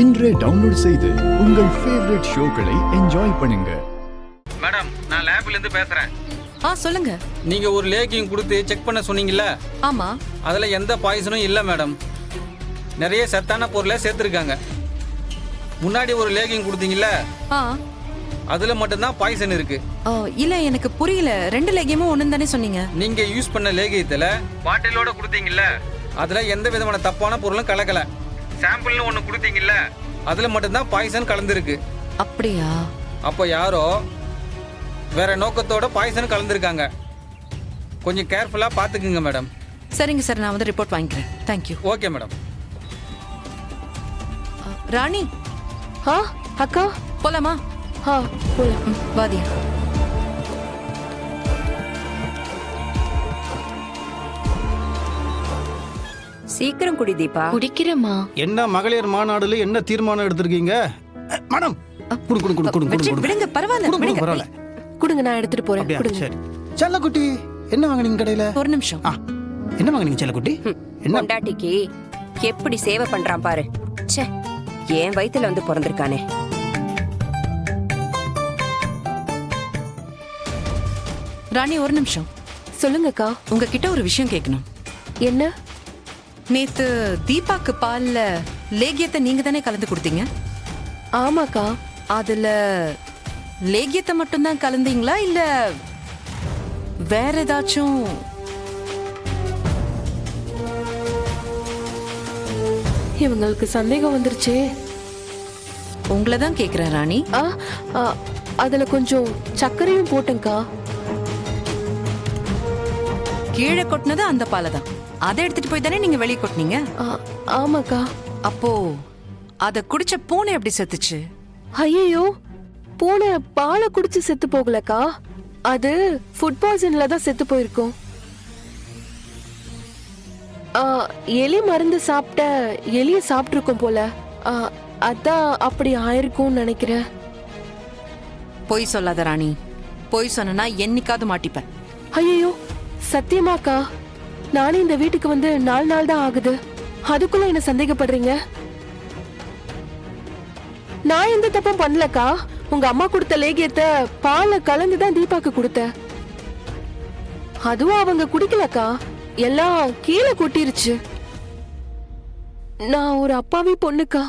இன்றே டவுன்லோட் செய்து உங்கள் ஃபேவரட் ஷோக்களை என்ஜாய் பண்ணுங்க. மேடம், நான் லேப்ல இருந்து பேசுறேன். சொல்லுங்க. நீங்க ஒரு லேகிங் கொடுத்து செக் பண்ண சொன்னீங்கல்ல? ஆமா. அதுல எந்த பாய்சனும் இல்ல மேடம். நிறைய சத்தான பொருளை சேர்த்திருக்காங்க. முன்னாடி ஒரு லேகிங் கொடுத்தீங்கல்ல? அதுல மட்டும்தான் பாய்சன் இருக்கு. இல்ல, எனக்கு புரியல. ரெண்டு லேகியமும் ஒண்ணுன்னு தானே சொன்னீங்க. நீங்க யூஸ் பண்ண லேகியத்துல பாட்டிலோட கொடுத்தீங்கல்ல, அதுல எந்த விதமான தப்பான பொருளும் கலக்கல. சாம்பிள்னு ஒண்ணு கொடுத்தீங்கல்ல, அதுல மட்டும்தான் பாய்சன் கலந்துருக்கு. அப்படியா? அப்போ யாரோ வேற நோக்கத்தோட பாய்சன் கலந்துருக்காங்க. கொஞ்சம் கேர்ஃபுல்லா பாத்துக்குங்க மேடம். சரிங்க சார், நான் வந்து ரிப்போர்ட் வாங்கிக்கிறேன். தேங்க்யூ. Okay madam. ராணி. அக்கா போலாமா? போலாம். வாதியா. சீக்கிரம் குடி தீபா. குடிக்கிறேம்மா. என்ன மகளிர் மாநாடுல என்ன தீர்மானம் எடுத்திருக்கீங்க மேடம்? விடுங்க, பரவாயில்ல. குடுங்க, நான் எடுத்துட்டு போறேன். குடுங்க. சரி. செல்லக்குட்டி, என்ன வாங்குனீங்க கடையில? ஒரு நிமிஷம். என்ன வாங்குனீங்க செல்லக்குட்டி? என்ன பொண்டாட்டிக்கு எப்படி சேவை பண்றான் பாரு. ச்சே, என் வயித்துல வந்து பிறந்திருக்கானே. ராணி, ஒரு நிமிஷம். சொல்லுங்கக்கா. உங்ககிட்ட ஒரு விஷயம் கேட்கணும். என்ன? நேத்து தீபாக்கு பால்ல லேகியத்தை நீங்க தானே கலந்து கொடுத்தீங்க? ஆமாக்கா. அதுல லேகியத்தை மட்டும்தான் கலந்தீங்களா, இல்ல வேற ஏதாச்சும்? இவங்களுக்கு சந்தேகம் வந்துருச்சே. உங்களை தான் கேக்குறேன் ராணி. அதுல கொஞ்சம் சர்க்கரையும் போட்டேன்க்கா. கீழே கொட்டினது அந்த பாலை தான். அதை எடுத்துட்டு போய் தானே நீங்க வெளியே கொட்டினீங்க? ஆமாக்கா. அப்போ அத குடிச்ச பூனை எப்படி செத்துச்சு? ஐயோ, பூனை பாலை குடிச்சு செத்து போகலக்கா. அது ஃபுட் பாய்சன்ல தான் செத்து போயிருக்கும். எலி மருந்து சாப்பிட்ட எலிய சாப்பிட்டுருக்கும் போல. அதான் அப்படி ஆயிருக்கும்னு நினைக்கிறேன். பொய் சொல்லாத ராணி. பொய் சொன்னா என்னைக்காவது மாட்டிப்பேன். ஐயோ, சத்தியமாக்கா. நானே இந்த வீட்டுக்கு வந்து 4 நாள் தான் ஆகுது. அதுக்குள்ள என்ன சந்தேகப்படுறீங்க? நான் எந்த தப்பும் பண்ணலக்கா. உங்க அம்மா கொடுத்த லேகியத்தை பாலை கலந்துதான் தீபாக்கு கொடுத்த. அதுவும் அவங்க குடிக்கலக்கா, எல்லாம் கீழே கொட்டிருச்சு. நான் ஒரு அப்பாவி பொண்ணுக்கா.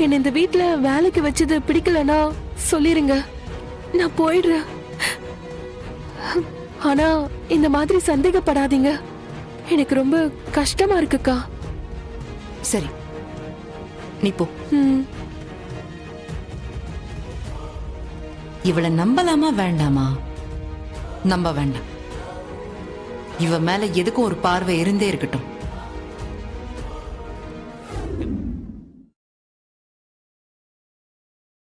என்ன இந்த வீட்டுல வேலைக்கு வச்சது பிடிக்கலன்னா சொல்லிருங்க, நான் போயிடுறேன். ஆனா இந்த மாதிரி சந்தேகப்படாதீங்க. எனக்கு ரொம்ப கஷ்டமா இருக்குக்கா. சரி, நீ போ. இவளை நம்பலாமா வேண்டாமா? நம்ப வேண்டாம். இவ மேல எதுக்கும் ஒரு பார்வை இருந்தே இருக்கட்டும்.